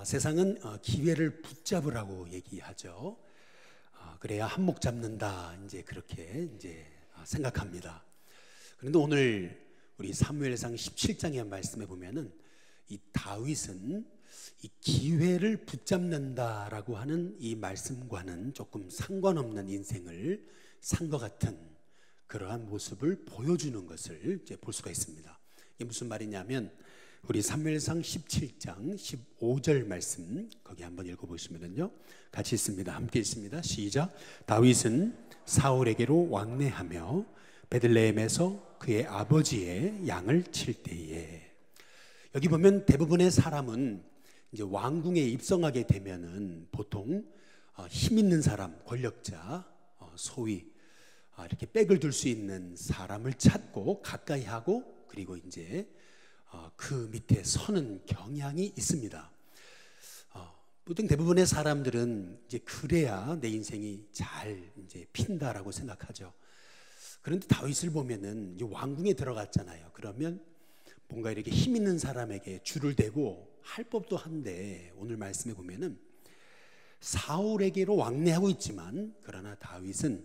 세상은 기회를 붙잡으라고 얘기하죠. 그래야 한몫 잡는다. 이제 그렇게 생각합니다. 그런데 오늘 우리 사무엘상 17장의 말씀에 보면은 이 다윗은 이 기회를 붙잡는다라고 하는 이 말씀과는 조금 상관없는 인생을 산 것 같은 그러한 모습을 보여주는 것을 이제 볼 수가 있습니다. 이게 무슨 말이냐면 우리 사무엘상 17장 15절 말씀 거기 한번 읽어보시면요, 같이 있습니다. 함께 있습니다. 시작. 다윗은 사울에게로 왕래하며 베들레헴에서 그의 아버지의 양을 칠 때에, 여기 보면 대부분의 사람은 이제 왕궁에 입성하게 되면은 보통 힘 있는 사람, 권력자, 소위 이렇게 백을 둘 수 있는 사람을 찾고 가까이 하고 그리고 이제 그 밑에 서는 경향이 있습니다. 보통 대부분의 사람들은 이제 그래야 내 인생이 잘 이제 핀다라고 생각하죠. 그런데 다윗을 보면은 이제 왕궁에 들어갔잖아요. 그러면 뭔가 이렇게 힘 있는 사람에게 줄을 대고 할 법도 한데, 오늘 말씀에 보면은 사울에게로 왕래하고 있지만 그러나 다윗은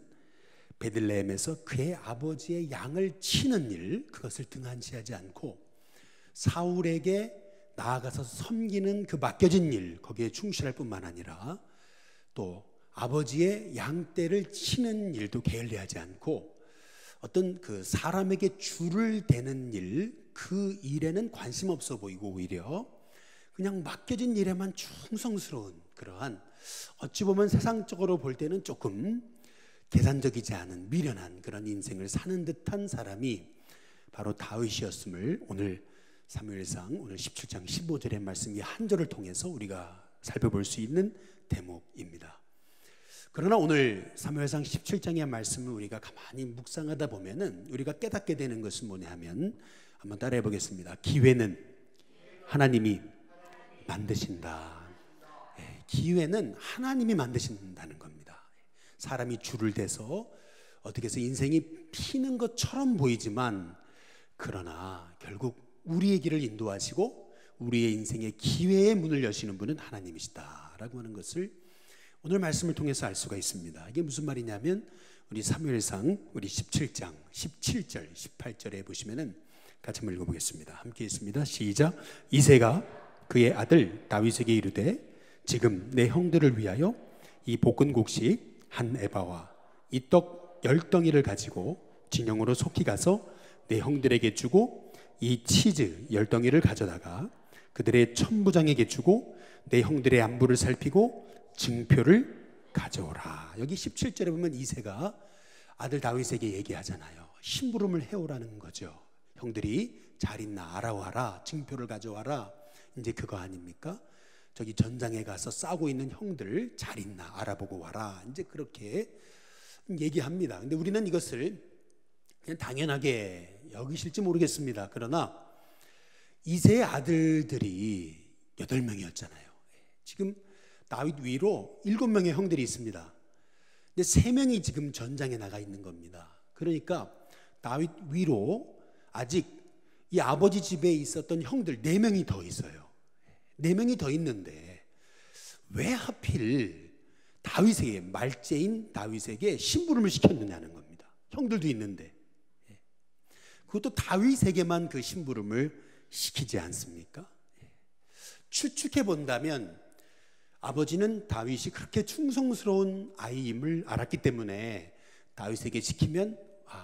베들레헴에서 그의 아버지의 양을 치는 일, 그것을 등한시하지 않고 사울에게 나아가서 섬기는 그 맡겨진 일, 거기에 충실할 뿐만 아니라 또 아버지의 양떼를 치는 일도 게을리하지 않고 어떤 그 사람에게 줄을 대는 일, 그 일에는 관심 없어 보이고 오히려 그냥 맡겨진 일에만 충성스러운 그러한, 어찌 보면 세상적으로 볼 때는 조금 계산적이지 않은 미련한 그런 인생을 사는 듯한 사람이 바로 다윗이었음을 오늘 사무엘상 오늘 17장 15절의 말씀 이 한 절을 통해서 우리가 살펴볼 수 있는 대목입니다. 그러나 오늘 사무엘상 17장의 말씀을 우리가 가만히 묵상하다 보면은 우리가 깨닫게 되는 것은 뭐냐 하면, 한번 따라해 보겠습니다. 기회는 하나님이 만드신다. 기회는 하나님이 만드신다는 겁니다. 사람이 줄을 대서 어떻게 해서 인생이 피는 것처럼 보이지만 그러나 결국 우리의 길을 인도하시고 우리의 인생의 기회의 문을 여시는 분은 하나님이시다라고 하는 것을 오늘 말씀을 통해서 알 수가 있습니다. 이게 무슨 말이냐면 우리 사무엘상 우리 17장 17절 18절에 보시면은 같이 한번 읽어보겠습니다. 함께 있습니다. 시작. 이새가 그의 아들 다윗에게 이르되 지금 내 형들을 위하여 이 볶은 곡식 한 에바와 이 떡 10덩이를 가지고 진영으로 속히 가서 내 형들에게 주고 이 치즈 10덩이를 가져다가 그들의 천부장에게 주고 내 형들의 안부를 살피고 증표를 가져오라. 여기 17절에 보면 이새가 아들 다윗에게 얘기하잖아요. 심부름을 해오라는 거죠. 형들이 잘 있나 알아와라, 증표를 가져와라. 이제 그거 아닙니까? 저기 전장에 가서 싸우고 있는 형들 잘 있나 알아보고 와라. 이제 그렇게 얘기합니다. 근데 우리는 이것을 그냥 당연하게 여기실지 모르겠습니다. 그러나 이새의 아들들이 8명이었잖아요. 지금 다윗 위로 7명의 형들이 있습니다. 근데 3명이 지금 전장에 나가 있는 겁니다. 그러니까 다윗 위로 아직 이 아버지 집에 있었던 형들 4명이 더 있어요. 4명이 더 있는데 왜 하필 다윗에게, 말제인 다윗에게 심부름을 시켰느냐는 겁니다. 형들도 있는데 그것도 다윗에게만 그 심부름을 시키지 않습니까? 추측해 본다면 아버지는 다윗이 그렇게 충성스러운 아이임을 알았기 때문에 다윗에게 시키면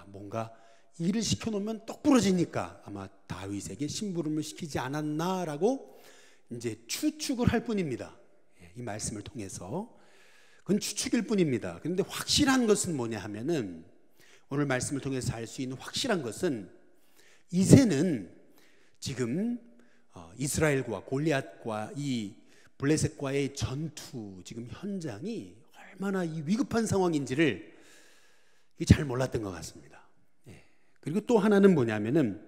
뭔가 일을 시켜놓으면 똑 부러지니까 아마 다윗에게 심부름을 시키지 않았나라고 이제 추측을 할 뿐입니다. 이 말씀을 통해서 그건 추측일 뿐입니다. 그런데 확실한 것은 뭐냐 하면은, 오늘 말씀을 통해서 알 수 있는 확실한 것은 이새는 지금 이스라엘과 골리앗과 이 블레셋과의 전투 지금 현장이 얼마나 이 위급한 상황인지를 잘 몰랐던 것 같습니다. 그리고 또 하나는 뭐냐면은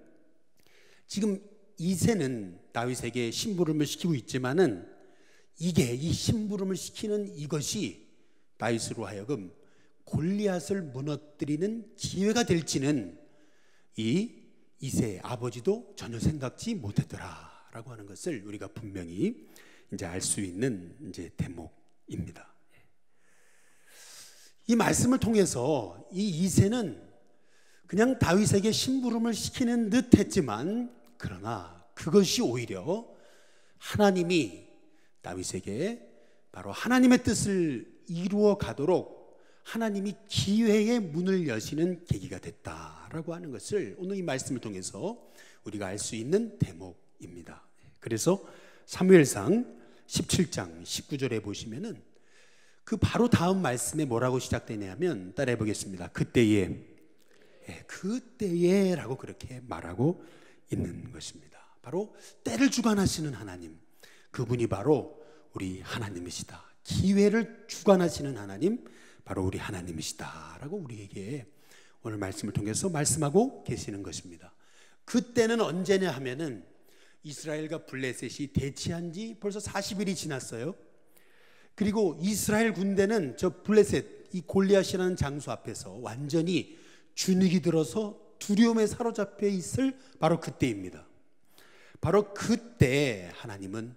지금 이새는 다윗에게 심부름을 시키고 있지만은 이게 이 심부름을 시키는 이것이 다윗으로 하여금 골리앗을 무너뜨리는 기회가 될지는 이 이새의 아버지도 전혀 생각지 못했더라라고 하는 것을 우리가 분명히 이제 알 수 있는 이제 대목입니다. 이 말씀을 통해서 이 이새는 그냥 다윗에게 심부름을 시키는 듯 했지만, 그러나 그것이 오히려 하나님이 다윗에게 바로 하나님의 뜻을 이루어 가도록 하나님이 기회의 문을 여시는 계기가 됐다라고 하는 것을 오늘 이 말씀을 통해서 우리가 알 수 있는 대목입니다. 그래서 사무엘상 17장 19절에 보시면은 그 바로 다음 말씀에 뭐라고 시작되냐면, 따라해 보겠습니다. 그때에 라고 그렇게 말하고 있는 것입니다. 바로 때를 주관하시는 하나님, 그분이 바로 우리 하나님이시다. 기회를 주관하시는 하나님, 바로 우리 하나님이시다 라고 우리에게 오늘 말씀을 통해서 말씀하고 계시는 것입니다. 그때는 언제냐 하면은 이스라엘과 블레셋이 대치한 지 벌써 40일이 지났어요. 그리고 이스라엘 군대는 저 블레셋, 이 골리앗이라는 장수 앞에서 완전히 주눅이 들어서 두려움에 사로잡혀 있을 바로 그때입니다. 바로 그때 하나님은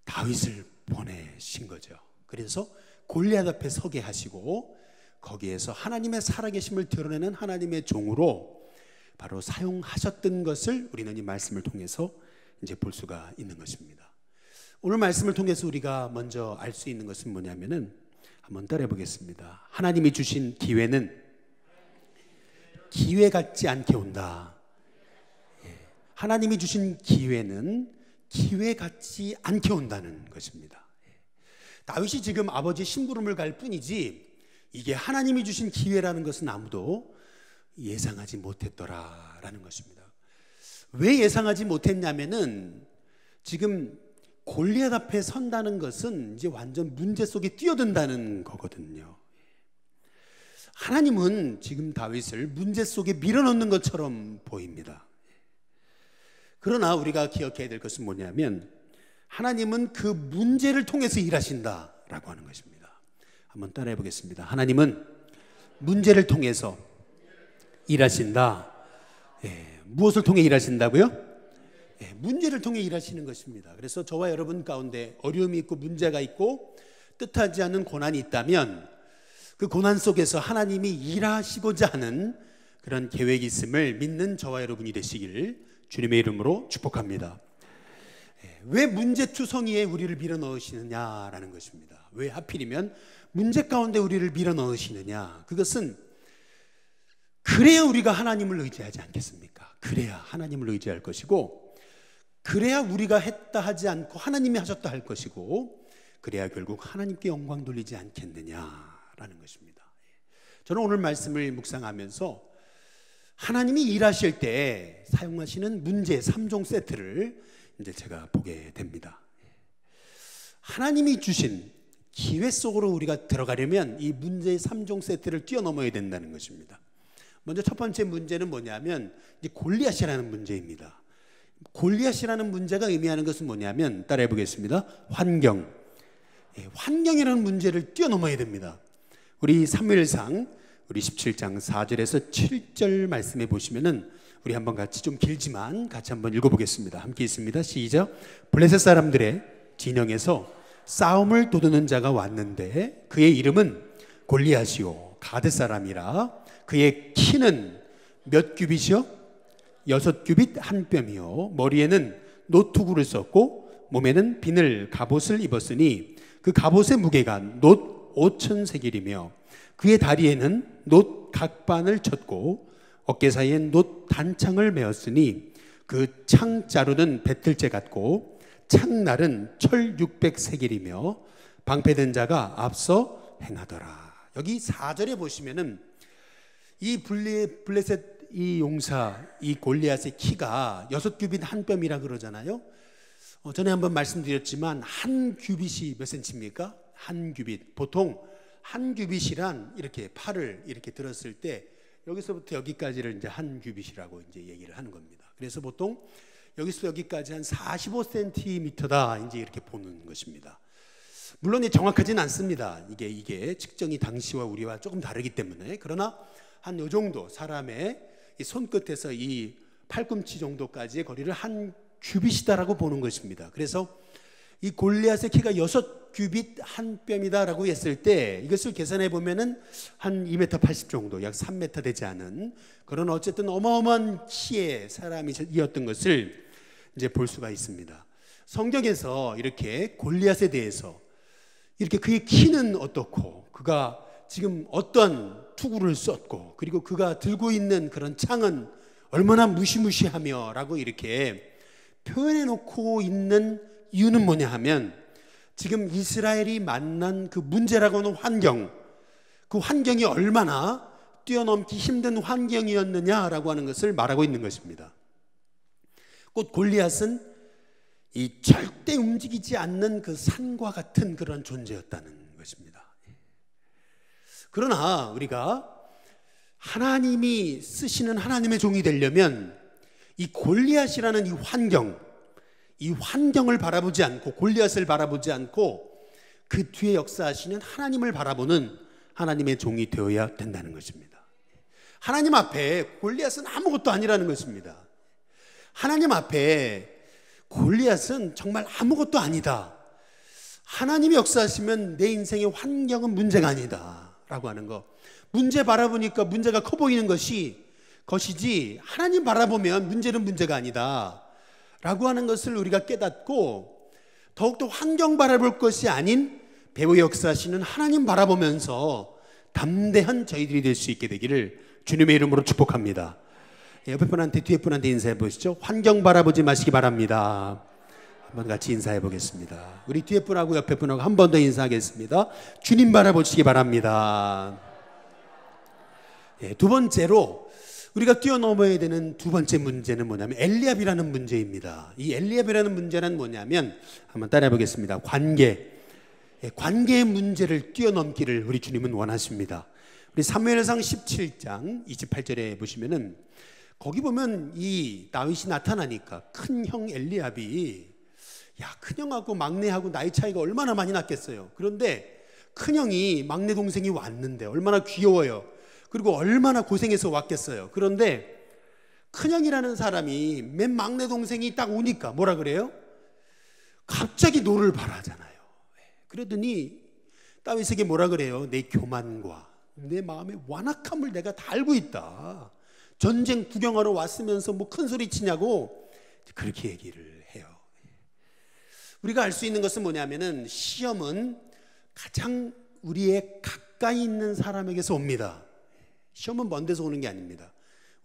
다윗을 보내신 거죠. 그래서 골리앗 앞에 서게 하시고 거기에서 하나님의 살아계심을 드러내는 하나님의 종으로 바로 사용하셨던 것을 우리는 이 말씀을 통해서 이제 볼 수가 있는 것입니다. 오늘 말씀을 통해서 우리가 먼저 알 수 있는 것은 뭐냐면은, 한번 따라해 보겠습니다. 하나님이 주신 기회는 기회 같지 않게 온다. 하나님이 주신 기회는 기회 같지 않게 온다는 것입니다. 다윗이 지금 아버지 심부름을 갈 뿐이지 이게 하나님이 주신 기회라는 것은 아무도 예상하지 못했더라라는 것입니다. 왜 예상하지 못했냐면은 지금 골리앗 앞에 선다는 것은 이제 완전 문제 속에 뛰어든다는 거거든요. 하나님은 지금 다윗을 문제 속에 밀어넣는 것처럼 보입니다. 그러나 우리가 기억해야 될 것은 뭐냐면, 하나님은 그 문제를 통해서 일하신다라고 하는 것입니다. 한번 따라해 보겠습니다. 하나님은 문제를 통해서 일하신다. 무엇을 통해 일하신다고요? 문제를 통해 일하시는 것입니다. 그래서 저와 여러분 가운데 어려움이 있고 문제가 있고 뜻하지 않는 고난이 있다면 그 고난 속에서 하나님이 일하시고자 하는 그런 계획이 있음을 믿는 저와 여러분이 되시길 주님의 이름으로 축복합니다. 왜 문제투성이에 우리를 밀어넣으시느냐라는 것입니다. 왜 하필이면 문제 가운데 우리를 밀어넣으시느냐? 그것은 그래야 우리가 하나님을 의지하지 않겠습니까? 그래야 하나님을 의지할 것이고, 그래야 우리가 했다 하지 않고 하나님이 하셨다 할 것이고, 그래야 결국 하나님께 영광 돌리지 않겠느냐라는 것입니다. 저는 오늘 말씀을 묵상하면서 하나님이 일하실 때 사용하시는 문제 3종 세트를 이제 제가 보게 됩니다. 하나님이 주신 기회 속으로 우리가 들어가려면 이 문제의 3종 세트를 뛰어넘어야 된다는 것입니다. 먼저 첫 번째 문제는 뭐냐면 이제 골리앗이라는 문제입니다. 골리앗이라는 문제가 의미하는 것은 뭐냐면, 따라해 보겠습니다. 환경. 환경이라는 문제를 뛰어넘어야 됩니다. 우리 사무엘상 우리 17장 4절에서 7절 말씀해 보시면은 우리 한번 같이, 좀 길지만 같이 한번 읽어보겠습니다. 함께 있습니다. 시작. 블레셋 사람들의 진영에서 싸움을 도두는 자가 왔는데 그의 이름은 골리앗이요 가드 사람이라. 그의 키는 몇 규빗이요? 6규빗 한 뼘이요 머리에는 노투구를 썼고 몸에는 비늘 갑옷을 입었으니 그 갑옷의 무게가 놋 5,000세겔이며 그의 다리에는 놋 각반을 쳤고 어깨 사이엔 놋 단창을 메었으니 그 창자루는 배틀째 같고 창날은 철 600세겔이며 방패된 자가 앞서 행하더라. 여기 4절에 보시면은 이 블레셋 이 용사, 이 골리앗의 키가 6규빗 한 뼘이라 그러잖아요. 전에 한번 말씀드렸지만 한 규빗이 몇 센치입니까? 한 규빗. 보통 한 규빗이란 이렇게 팔을 이렇게 들었을 때 여기서부터 여기까지를 이제 한 규빗이라고 이제 얘기를 하는 겁니다. 그래서 보통 여기서 여기까지 한 45cm다 이제 이렇게 보는 것입니다. 물론 정확하진 않습니다. 이게 측정이 당시와 우리와 조금 다르기 때문에. 그러나 한 요 정도, 사람의 이 손끝에서 이 팔꿈치 정도까지의 거리를 한 규빗이다라고 보는 것입니다. 그래서 이 골리앗의 키가 6규빗 한 뼘이다라고 했을 때 이것을 계산해 보면은 한 2m 80 정도, 약 3m 되지 않은 그런 어쨌든 어마어마한 키의 사람이었던 것을 이제 볼 수가 있습니다. 성경에서 이렇게 골리앗에 대해서 이렇게 그의 키는 어떻고 그가 지금 어떤 투구를 썼고 그리고 그가 들고 있는 그런 창은 얼마나 무시무시하며 라고 이렇게 표현해 놓고 있는 이유는 뭐냐 하면 지금 이스라엘이 만난 그 문제라고 하는 환경, 그 환경이 얼마나 뛰어넘기 힘든 환경이었느냐라고 하는 것을 말하고 있는 것입니다. 곧 골리앗은 이 절대 움직이지 않는 그 산과 같은 그런 존재였다는 것입니다. 그러나 우리가 하나님이 쓰시는 하나님의 종이 되려면 이 골리앗이라는 이 환경을 바라보지 않고 골리앗을 바라보지 않고 그 뒤에 역사하시는 하나님을 바라보는 하나님의 종이 되어야 된다는 것입니다. 하나님 앞에 골리앗은 아무것도 아니라는 것입니다. 하나님 앞에 골리앗은 정말 아무것도 아니다. 하나님이 역사하시면 내 인생의 환경은 문제가 아니다 라고 하는 거. 문제 바라보니까 문제가 커 보이는 것이지 하나님 바라보면 문제는 문제가 아니다 라고 하는 것을 우리가 깨닫고 더욱더 환경 바라볼 것이 아닌 배후의 역사하시는 하나님 바라보면서 담대한 저희들이 될 수 있게 되기를 주님의 이름으로 축복합니다. 옆에 분한테 뒤에 분한테 인사해 보시죠. 환경 바라보지 마시기 바랍니다. 한번 같이 인사해 보겠습니다. 우리 뒤에 분하고 옆에 분하고 한 번 더 인사하겠습니다. 주님 바라보시기 바랍니다. 두 번째로 우리가 뛰어넘어야 되는 두 번째 문제는 뭐냐면 엘리압이라는 문제입니다. 이 엘리압이라는 문제는 뭐냐면 한번 따라해 보겠습니다. 관계의 문제를 뛰어넘기를 우리 주님은 원하십니다. 우리 사무엘상 17장 28절에 보시면은 거기 보면 이 다윗이 나타나니까 큰형 엘리압이 큰형하고 막내하고 나이 차이가 얼마나 많이 났겠어요. 그런데 큰형이 막내 동생이 왔는데 얼마나 귀여워요. 그리고 얼마나 고생해서 왔겠어요. 그런데 큰형이라는 사람이 맨 막내 동생이 딱 오니까 뭐라 그래요? 갑자기 노를 바라잖아요. 그러더니 다윗에게 뭐라 그래요? 내 교만과 내 마음의 완악함을 내가 다 알고 있다. 전쟁 구경하러 왔으면서 뭐 큰 소리 치냐고 그렇게 얘기를 해요. 우리가 알 수 있는 것은 뭐냐면은 시험은 가장 우리의 가까이 있는 사람에게서 옵니다. 시험은 먼 데서 오는 게 아닙니다.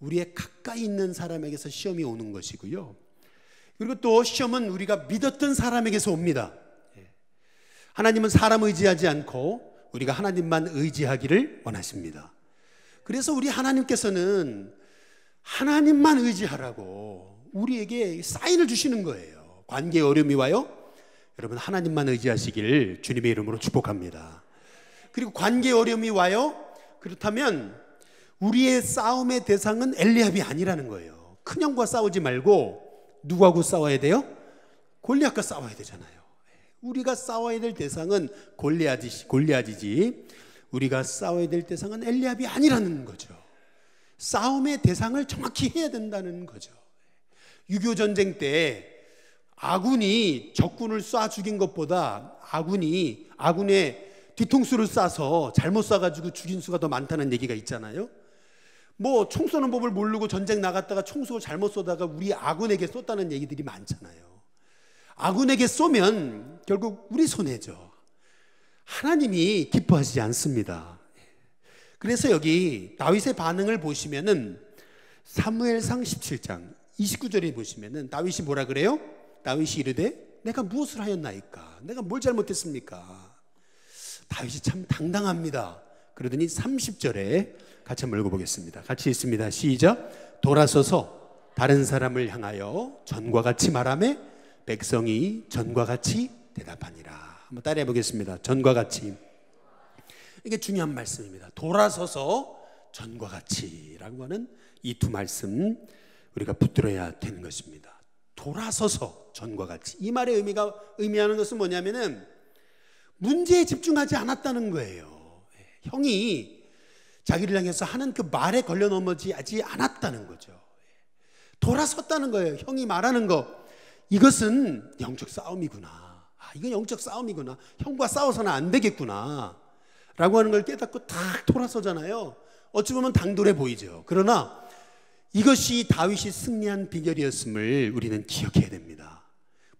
우리의 가까이 있는 사람에게서 시험이 오는 것이고요. 그리고 또 시험은 우리가 믿었던 사람에게서 옵니다. 하나님은 사람 의지하지 않고 우리가 하나님만 의지하기를 원하십니다. 그래서 우리 하나님께서는 하나님만 의지하라고 우리에게 사인을 주시는 거예요. 관계에 어려움이 와요? 여러분 하나님만 의지하시길 주님의 이름으로 축복합니다. 그리고 관계에 어려움이 와요? 그렇다면 우리의 싸움의 대상은 엘리압이 아니라는 거예요. 큰형과 싸우지 말고 누구하고 싸워야 돼요? 골리앗과 싸워야 되잖아요. 우리가 싸워야 될 대상은 골리앗이지 우리가 싸워야 될 대상은 엘리압이 아니라는 거죠. 싸움의 대상을 정확히 해야 된다는 거죠. 6.25 전쟁 때 아군이 적군을 쏴 죽인 것보다 아군의 뒤통수를 쏴서 잘못 쏴가지고 죽인 수가 더 많다는 얘기가 있잖아요. 뭐 총 쏘는 법을 모르고 전쟁 나갔다가 총 쏘고 잘못 쏘다가 우리 아군에게 쏘다는 얘기들이 많잖아요. 아군에게 쏘면 결국 우리 손해죠. 하나님이 기뻐하시지 않습니다. 그래서 여기 다윗의 반응을 보시면은 사무엘상 17장 29절에 보시면은 다윗이 뭐라 그래요? 다윗이 이르되 내가 무엇을 하였나이까? 내가 뭘 잘못했습니까? 다윗이 참 당당합니다. 그러더니 30절에 같이 한번 읽어보겠습니다. 같이 읽습니다. 시작. 돌아서서 다른 사람을 향하여 전과 같이 말하매 백성이 전과 같이 대답하니라. 한번 따라해 보겠습니다. 전과 같이. 이게 중요한 말씀입니다. 돌아서서 전과 같이라고 하는 이 두 말씀 우리가 붙들어야 되는 것입니다. 돌아서서 전과 같이. 이 말의 의미하는 것은 뭐냐면은 문제에 집중하지 않았다는 거예요. 형이 자기를 향해서 하는 그 말에 걸려 넘어지지 않았다는 거죠. 돌아섰다는 거예요. 형이 말하는 거 이것은 영적 싸움이구나 이건 영적 싸움이구나. 형과 싸워서는 안 되겠구나 라고 하는 걸 깨닫고 탁 돌아서잖아요. 어찌 보면 당돌해 보이죠. 그러나 이것이 다윗이 승리한 비결이었음을 우리는 기억해야 됩니다.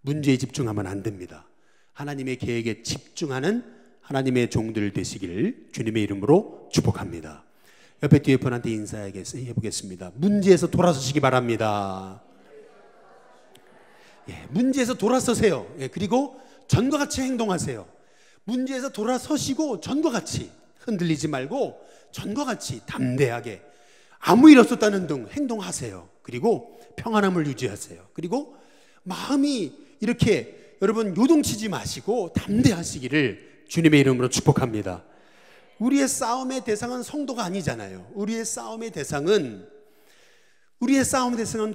문제에 집중하면 안 됩니다. 하나님의 계획에 집중하는 하나님의 종들 되시기를 주님의 이름으로 축복합니다. 옆에 뒤에 분한테 인사해보겠습니다. 문제에서 돌아서시기 바랍니다. 문제에서 돌아서세요. 그리고 전과 같이 행동하세요. 문제에서 돌아서시고 전과 같이 흔들리지 말고 전과 같이 담대하게 아무 일 없었다는 둥 행동하세요. 그리고 평안함을 유지하세요. 그리고 마음이 이렇게 여러분 요동치지 마시고 담대하시기를 주님의 이름으로 축복합니다. 우리의 싸움의 대상은 성도가 아니잖아요. 우리의 싸움의 대상은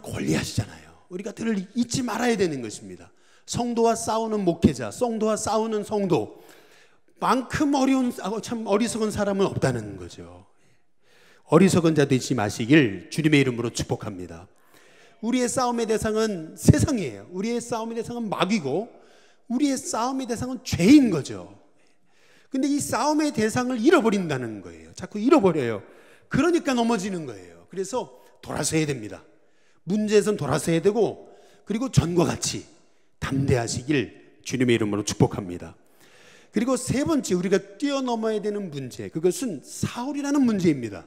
골리앗이잖아요. 우리가 늘 잊지 말아야 되는 것입니다. 성도와 싸우는 목회자, 성도와 싸우는 성도 만큼 참 어리석은 사람은 없다는 거죠. 어리석은 자 되지 마시길 주님의 이름으로 축복합니다. 우리의 싸움의 대상은 세상이에요. 우리의 싸움의 대상은 마귀고 우리의 싸움의 대상은 죄인 거죠. 근데 이 싸움의 대상을 잃어버린다는 거예요. 자꾸 잃어버려요. 그러니까 넘어지는 거예요. 그래서 돌아서야 됩니다. 문제에선 돌아서야 되고 그리고 전과 같이 담대하시길 주님의 이름으로 축복합니다. 그리고 세 번째 우리가 뛰어넘어야 되는 문제, 그것은 사울이라는 문제입니다.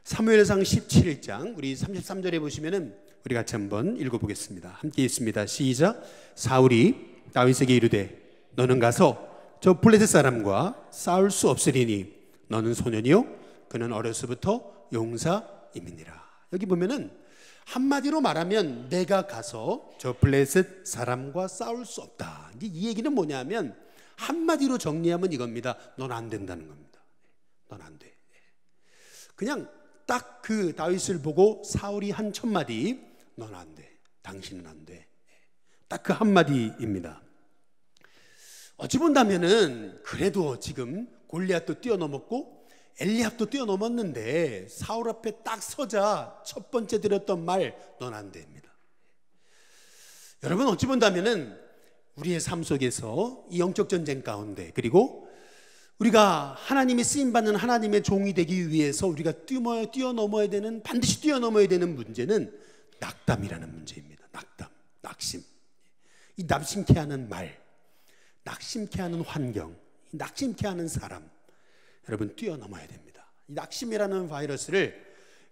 사무엘상 17장 우리 33절에 보시면은 우리 같이 한번 읽어보겠습니다. 함께 읽습니다. 시작. 사울이 다윗에게 이르되 너는 가서 저 블레셋 사람과 싸울 수 없으리니 너는 소년이요 그는 어려서부터 용사임이니라. 여기 보면은 한마디로 말하면 내가 가서 저 블레셋 사람과 싸울 수 없다. 이 얘기는 뭐냐면 한마디로 정리하면 이겁니다. 넌 안 된다는 겁니다. 넌 안 돼. 그냥 딱 그 다윗을 보고 사울이 한 첫마디 넌 안 돼. 당신은 안 돼. 딱 그 한마디입니다. 어찌 본다면은 그래도 지금 골리앗도 뛰어넘었고 엘리압도 뛰어넘었는데 사울 앞에 딱 서자 첫 번째 드렸던 말 넌 안 됩니다. 여러분 어찌 본다면은 우리의 삶 속에서 이 영적 전쟁 가운데 그리고 우리가 하나님이 쓰임받는 하나님의 종이 되기 위해서 우리가 뛰어넘어야 되는 반드시 뛰어넘어야 되는 문제는 낙담이라는 문제입니다. 낙담, 낙심. 이 낙심케 하는 말, 낙심케 하는 환경, 낙심케 하는 사람 여러분 뛰어넘어야 됩니다. 이 낙심이라는 바이러스를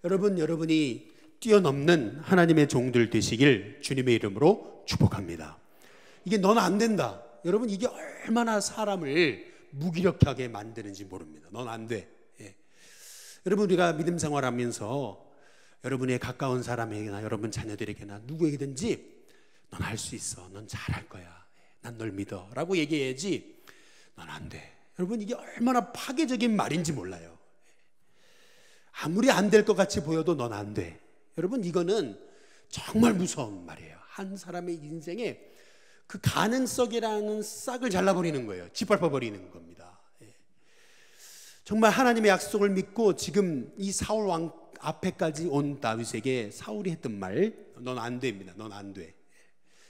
여러분이 뛰어넘는 하나님의 종들 되시길 주님의 이름으로 축복합니다. 이게 넌 안 된다. 여러분 이게 얼마나 사람을 무기력하게 만드는지 모릅니다. 넌 안 돼. 여러분 우리가 믿음 생활하면서 여러분의 가까운 사람에게나 여러분 자녀들에게나 누구에게든지 넌 할 수 있어. 넌 잘할 거야. 난 널 믿어. 라고 얘기해야지 넌 안 돼. 여러분 이게 얼마나 파괴적인 말인지 몰라요. 아무리 안 될 것 같이 보여도 넌 안 돼. 여러분 이거는 정말 무서운 말이에요. 한 사람의 인생에 그 가능성이라는 싹을 잘라버리는 거예요. 짓밟아버리는 겁니다. 정말 하나님의 약속을 믿고 지금 이 사울 왕 앞에까지 온 다윗에게 사울이 했던 말 넌 안 됩니다. 넌 안 돼.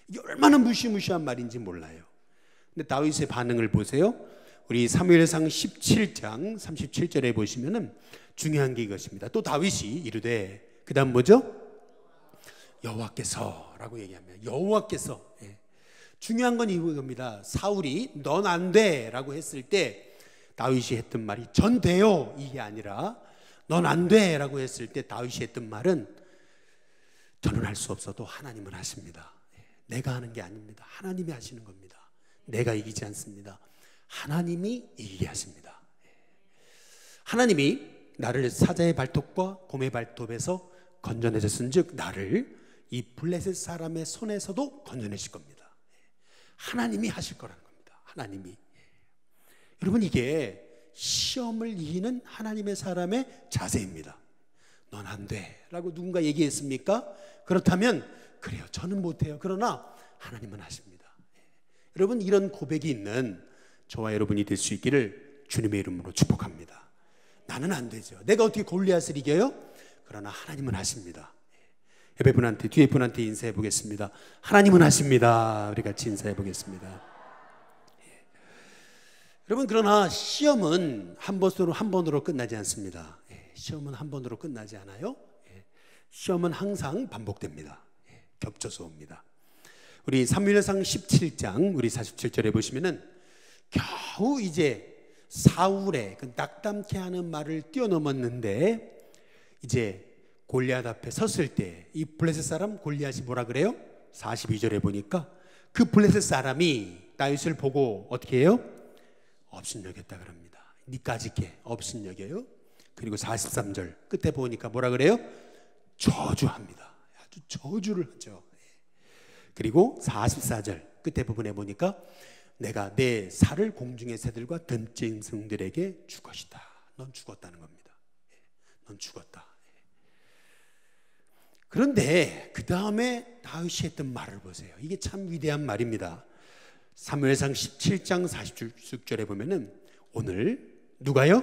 이게 얼마나 무시무시한 말인지 몰라요. 근데 다윗의 반응을 보세요. 우리 사무엘상 17장 37절에 보시면은 중요한 게 이것입니다. 또 다윗이 이르되 그 다음 뭐죠? 여호와께서라고 얘기하면 여호와께서 중요한 건 이겁니다. 사울이 넌 안 돼 라고 했을 때 다윗이 했던 말이 전 돼요 이게 아니라 넌 안 돼 라고 했을 때 다윗이 했던 말은 저는 할 수 없어도 하나님은 하십니다. 내가 하는 게 아닙니다. 하나님이 하시는 겁니다. 내가 이기지 않습니다. 하나님이 이기게 하십니다. 하나님이 나를 사자의 발톱과 곰의 발톱에서 건져내셨은즉 나를 이 블레셋 사람의 손에서도 건져내실 겁니다. 하나님이 하실 거라는 겁니다. 하나님이. 여러분 이게 시험을 이기는 하나님의 사람의 자세입니다. 넌 안 돼 라고 누군가 얘기했습니까? 그렇다면 그래요 저는 못해요. 그러나 하나님은 하십니다. 여러분 이런 고백이 있는 저와 여러분이 될 수 있기를 주님의 이름으로 축복합니다. 나는 안 되죠. 내가 어떻게 골리앗을 이겨요? 그러나 하나님은 하십니다. 옆에 분한테, 뒤에 분한테 인사해 보겠습니다. 하나님은 하십니다. 우리 같이 인사해 보겠습니다. 여러분, 그러나 시험은 한 번으로 끝나지 않습니다. 시험은 한 번으로 끝나지 않아요. 시험은 항상 반복됩니다. 겹쳐서 옵니다. 우리 사무엘상 17장 우리 47절에 보시면은 겨우 이제 사울의 그 낙담케 하는 말을 뛰어넘었는데 이제 골리앗 앞에 섰을 때 이 블레셋 사람 골리앗이 뭐라 그래요? 42절에 보니까 그 블레셋 사람이 다윗을 보고 어떻게 해요? 업신여겼다 그럽니다. 니까지 게 업신여겨요. 그리고 43절 끝에 보니까 뭐라 그래요? 저주합니다. 아주 저주를 하죠. 그리고 44절 끝에 부분에 보니까 내가 내 살을 공중의 새들과 든짐승들에게 줄 것이다. 넌 죽었다는 겁니다. 넌 죽었다. 그런데 그 다음에 다윗이 했던 말을 보세요. 이게 참 위대한 말입니다. 사무엘상 17장 46절에 보면은 오늘 누가요?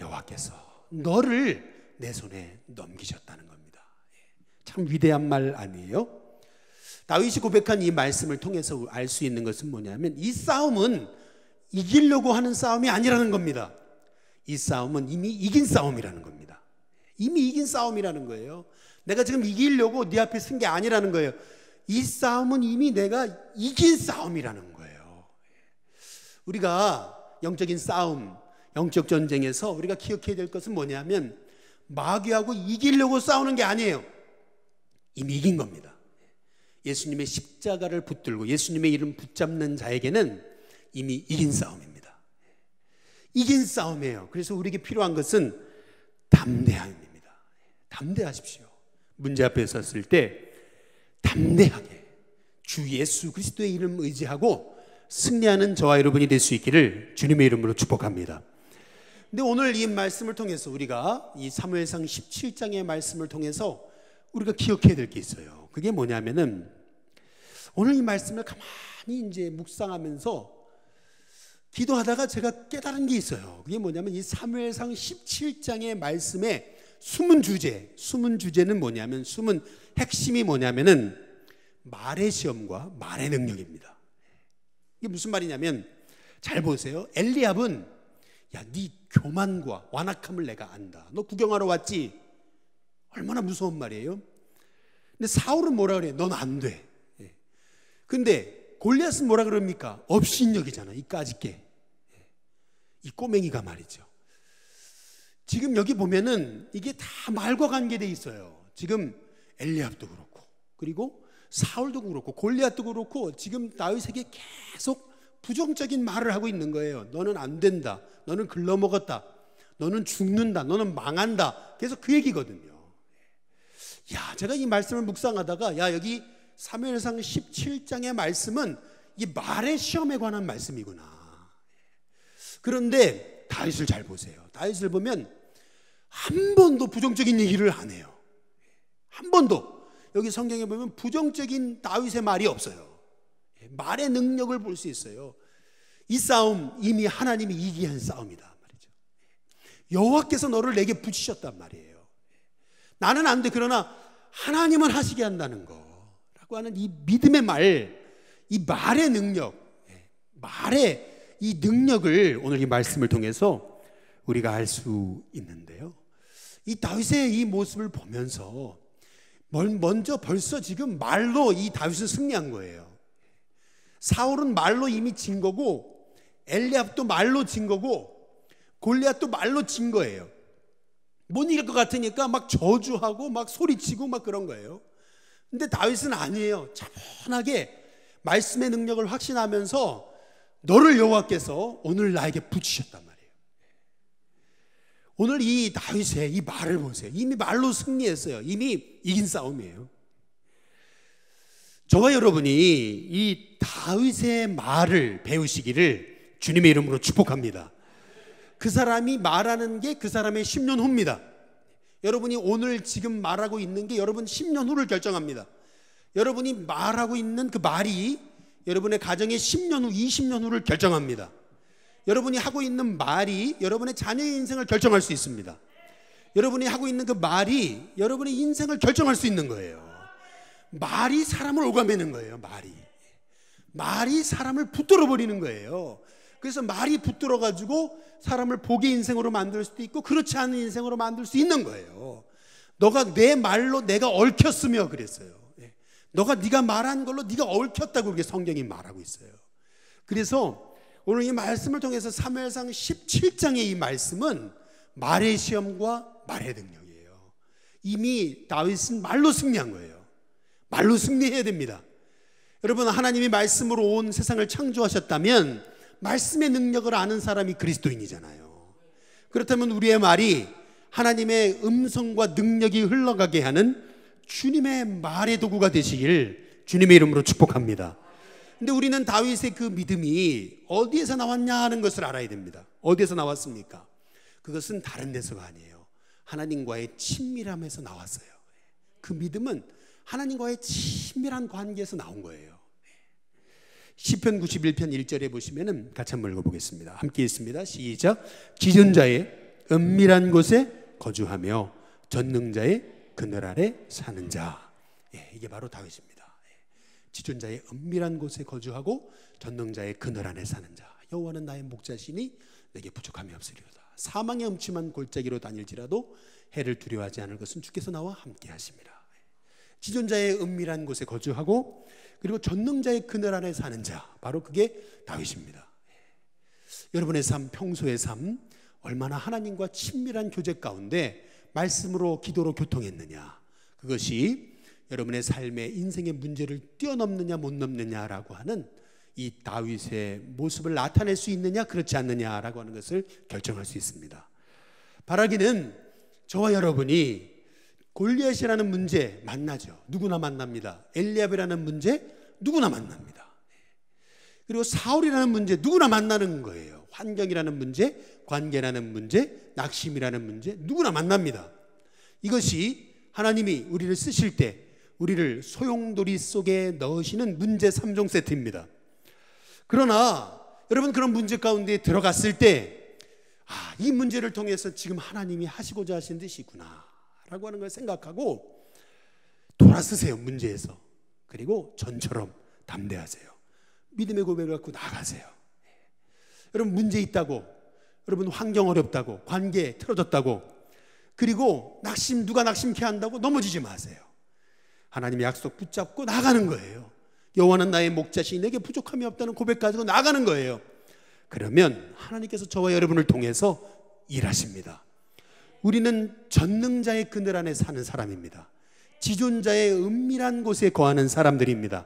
여호와께서 너를 내 손에 넘기셨다는 겁니다. 참 위대한 말 아니에요? 다윗이 고백한 이 말씀을 통해서 알 수 있는 것은 뭐냐면 이 싸움은 이기려고 하는 싸움이 아니라는 겁니다. 이 싸움은 이미 이긴 싸움이라는 겁니다. 이미 이긴 싸움이라는 거예요. 내가 지금 이기려고 네 앞에 쓴 게 아니라는 거예요. 이 싸움은 이미 내가 이긴 싸움이라는 거예요. 우리가 영적인 싸움, 영적 전쟁에서 우리가 기억해야 될 것은 뭐냐면 마귀하고 이기려고 싸우는 게 아니에요. 이미 이긴 겁니다. 예수님의 십자가를 붙들고 예수님의 이름 붙잡는 자에게는 이미 이긴 싸움입니다. 이긴 싸움이에요. 그래서 우리에게 필요한 것은 담대함입니다. 담대하십시오. 문제 앞에 섰을 때 담대하게 주 예수 그리스도의 이름 의지하고 승리하는 저와 여러분이 될 수 있기를 주님의 이름으로 축복합니다. 근데 오늘 이 말씀을 통해서 우리가 이 사무엘상 17장의 말씀을 통해서 우리가 기억해야 될 게 있어요. 그게 뭐냐면은 오늘 이 말씀을 가만히 이제 묵상하면서 기도하다가 제가 깨달은 게 있어요. 그게 뭐냐면 이 사무엘상 17장의 말씀에 숨은 주제는 뭐냐면 숨은 핵심이 뭐냐면은 말의 시험과 말의 능력입니다. 이게 무슨 말이냐면 잘 보세요. 엘리압은 야, 네 교만과 완악함을 내가 안다. 너 구경하러 왔지? 얼마나 무서운 말이에요. 근데 사울은 뭐라 그래요? 넌 안 돼. 근데 골리앗은 뭐라 그럽니까? 업신여기잖아. 이 까짓게. 이 꼬맹이가 말이죠. 지금 여기 보면은 이게 다 말과 관계돼 있어요. 지금 엘리압도 그렇고 그리고 사울도 그렇고 골리앗도 그렇고 지금 다윗에게 계속 부정적인 말을 하고 있는 거예요. 너는 안 된다. 너는 글러먹었다. 너는 죽는다. 너는 망한다. 계속 그 얘기거든요. 야, 제가 이 말씀을 묵상하다가 야, 여기 사무엘상 17장의 말씀은 이 말의 시험에 관한 말씀이구나. 그런데 다윗을 잘 보세요. 다윗을 보면 한 번도 부정적인 얘기를 안 해요. 한 번도. 여기 성경에 보면 부정적인 다윗의 말이 없어요. 말의 능력을 볼 수 있어요. 이 싸움 이미 하나님이 이기게 한 싸움이다 말이죠. 여호와께서 너를 내게 붙이셨단 말이에요. 나는 안 돼. 그러나 하나님은 하시게 한다는 거라고 하는 이 믿음의 말, 이 말의 능력, 말의 이 능력을 오늘 이 말씀을 통해서 우리가 알 수 있는데요. 이 다윗의 이 모습을 보면서 먼저 벌써 지금 말로 이 다윗은 승리한 거예요. 사울은 말로 이미 진 거고 엘리압도 말로 진 거고 골리앗도 말로 진 거예요. 못 이길 것 같으니까 막 저주하고 막 소리치고 막 그런 거예요. 근데 다윗은 아니에요. 차분하게 말씀의 능력을 확신하면서 너를 여호와께서 오늘 나에게 붙이셨단 말이에요. 오늘 이 다윗의 이 말을 보세요. 이미 말로 승리했어요. 이미 이긴 싸움이에요. 저와 여러분이 이 다윗의 말을 배우시기를 주님의 이름으로 축복합니다. 그 사람이 말하는 게 그 사람의 10년 후입니다. 여러분이 오늘 지금 말하고 있는 게 여러분 10년 후를 결정합니다. 여러분이 말하고 있는 그 말이 여러분의 가정의 10년 후, 20년 후를 결정합니다. 여러분이 하고 있는 말이 여러분의 자녀의 인생을 결정할 수 있습니다. 여러분이 하고 있는 그 말이 여러분의 인생을 결정할 수 있는 거예요. 말이 사람을 오가매는 거예요. 말이 사람을 붙들어 버리는 거예요. 그래서 말이 붙들어 가지고 사람을 복의 인생으로 만들 수도 있고 그렇지 않은 인생으로 만들 수 있는 거예요. 너가 내 말로 내가 얽혔으며 그랬어요. 네가 말한 걸로 네가 얽혔다고 그렇게 성경이 말하고 있어요. 그래서 오늘 이 말씀을 통해서 사무엘상 17장의 이 말씀은 말의 시험과 말의 능력이에요. 이미 다윗은 말로 승리한 거예요. 말로 승리해야 됩니다. 여러분, 하나님이 말씀으로 온 세상을 창조하셨다면 말씀의 능력을 아는 사람이 그리스도인이잖아요. 그렇다면 우리의 말이 하나님의 음성과 능력이 흘러가게 하는 주님의 말의 도구가 되시길 주님의 이름으로 축복합니다. 근데 우리는 다윗의 그 믿음이 어디에서 나왔냐 하는 것을 알아야 됩니다. 어디에서 나왔습니까? 그것은 다른 데서가 아니에요. 하나님과의 친밀함에서 나왔어요. 그 믿음은 하나님과의 친밀한 관계에서 나온 거예요. 시편 91편 1절에 보시면은 같이 한번 읽어보겠습니다. 함께 읽습니다. 시작. 지존자의 은밀한 곳에 거주하며 전능자의 그늘 아래 사는 자. 이게 바로 다윗입니다. 지존자의 은밀한 곳에 거주하고 전능자의 그늘 안에 사는 자. 여호와는 나의 목자시니 내게 부족함이 없으리로다. 사망의 음침한 골짜기로 다닐지라도 해를 두려워하지 않을 것은 주께서 나와 함께 하십니다. 지존자의 은밀한 곳에 거주하고 그리고 전능자의 그늘 안에 사는 자, 바로 그게 다윗입니다. 여러분의 삶, 평소의 삶, 얼마나 하나님과 친밀한 교제 가운데 말씀으로 기도로 교통했느냐, 그것이 여러분의 삶의 인생의 문제를 뛰어넘느냐 못 넘느냐라고 하는 이 다윗의 모습을 나타낼 수 있느냐 그렇지 않느냐라고 하는 것을 결정할 수 있습니다. 바라기는 저와 여러분이 골리앗이라는 문제 만나죠. 누구나 만납니다. 엘리압이라는 문제 누구나 만납니다. 그리고 사울이라는 문제 누구나 만나는 거예요. 환경이라는 문제, 관계라는 문제, 낙심이라는 문제 누구나 만납니다. 이것이 하나님이 우리를 쓰실 때 우리를 소용돌이 속에 넣으시는 문제 3종 세트입니다. 그러나 여러분, 그런 문제 가운데 들어갔을 때 이 문제를 통해서 지금 하나님이 하시고자 하신 뜻이 있구나 라고 하는 걸 생각하고 돌아서세요. 문제에서. 그리고 전처럼 담대하세요. 믿음의 고백을 갖고 나가세요. 여러분, 문제 있다고, 여러분 환경 어렵다고, 관계 틀어졌다고, 그리고 누가 낙심케 한다고 넘어지지 마세요. 하나님의 약속 붙잡고 나가는 거예요. 여호와는 나의 목자시니 내게 부족함이 없다는 고백 가지고 나가는 거예요. 그러면 하나님께서 저와 여러분을 통해서 일하십니다. 우리는 전능자의 그늘 안에 사는 사람입니다. 지존자의 은밀한 곳에 거하는 사람들입니다.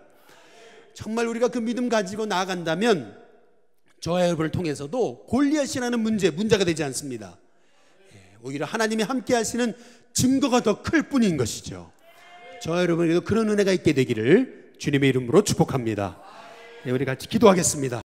정말 우리가 그 믿음 가지고 나아간다면 저와 여러분을 통해서도 골리앗이라는 문제가 되지 않습니다. 오히려 하나님이 함께 하시는 증거가 더 클 뿐인 것이죠. 저와 여러분에게도 그런 은혜가 있게 되기를 주님의 이름으로 축복합니다. 우리 같이 기도하겠습니다.